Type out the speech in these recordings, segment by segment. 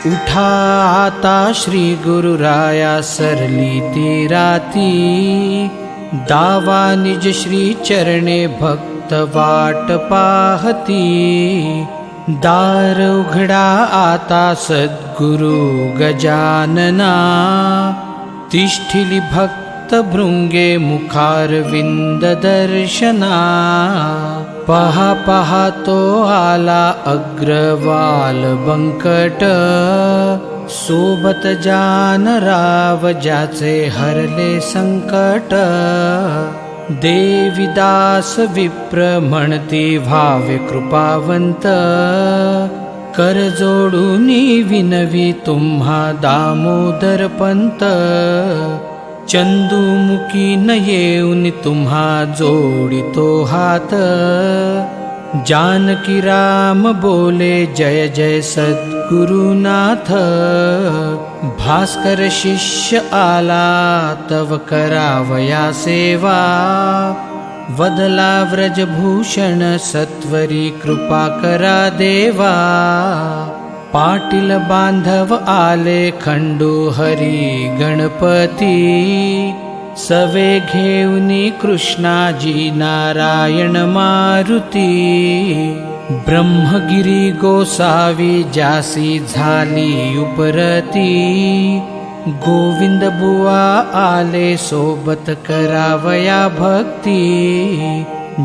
उठा आता श्री गुरुराया सरली ती राती, दावा निज श्री चरणे भक्त वाट पाहती। दार उघडा आता सद्गुरु गजानना, तिष्ठिली भक्त भृंगे मुखारविंद दर्शना। पहा पहा तो आला अग्रवाल बंकट, सोबत जानराव ज्याचे हरले संकट। देवीदास विप्र म्हणती व्हावे कृपावंत, कर जोडूनी विनवी तुम्हा दामोदर पंत। चंदुमुखी न येऊन तुम्हा जोडितो हात, जानकी राम बोले जय जय सद्गुरुनाथ। भास्कर शिष्य आला तव करावया सेवा, वदला व्रजभूषण सत्वरी कृपा करा देवा। पाटील बांधव आले खंडू हरी गणपती, सवे घेऊनी कृष्णाजी नारायण मारुती। ब्रह्मगिरी गोसावी जासी झाली उपरती, गोविंद बुवा आले सोबत करावया भक्ती।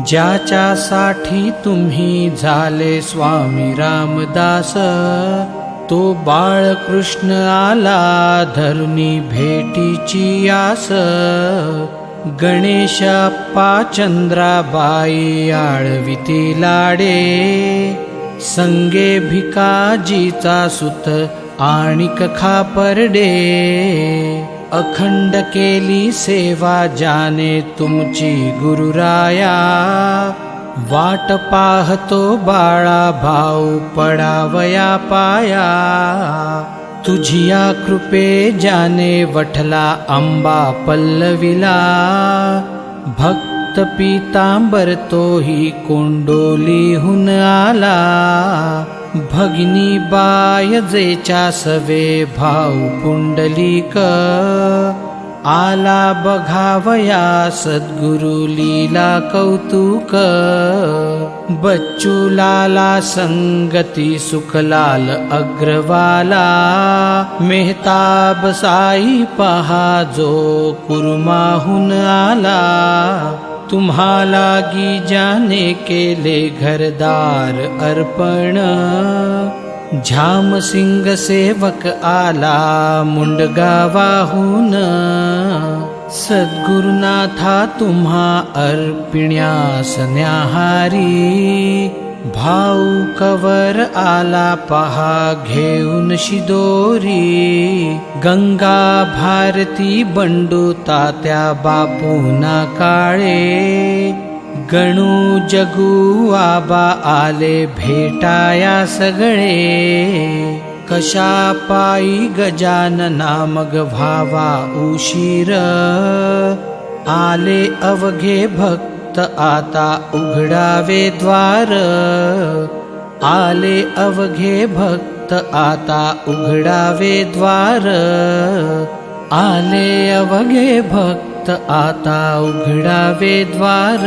ज्याच्यासाठी तुम्ही झाले स्वामी रामदास, तो बाळकृष्ण आला धरुनी भेटीची आस। गणेशप्पा चंद्राबाई आळविती लाडे, संगे भिकाजीचा सुत आणिक खापर्डे। अखंड केली सेवा जाने तुमची गुरुराया, वाट पाहतो बाळा भाऊ पडावया पाया। तुझिया कृपे जाने वठला आंबा पल्लविला, भक्त पीतांबर तोही कोंडोलीहून आला। भगिनी बाय जेच्या सवे भाऊ पुंडलिक, आला बघावया सद्गुरु लीला कौतुक। बच्चू लाला संगती सुखलाल अग्रवाला, मेहताब साई पहा जो कुर्माहून आला। तुम्हाला गी जाने केले घरदार अर्पण, झामसिंग सेवक आला मुंडगावाहून। सद्गुरुनाथा तुम्हा अर्पिण्यास न्याहारी, भाऊ कवर आला पहा घेऊन शिदोरी। गंगा भारती बंडू तात्या बापूना काळे, गणू जगू आबा आले भेटाया सगळे। कशा पायी गजानना मग व्हावा उशीर, आले अवघे भक्त आता उघडावे द्वार। आले अवघे भक्त आता उघडावे द्वार, आले अवघे भक्त आता उघडावे द्वार।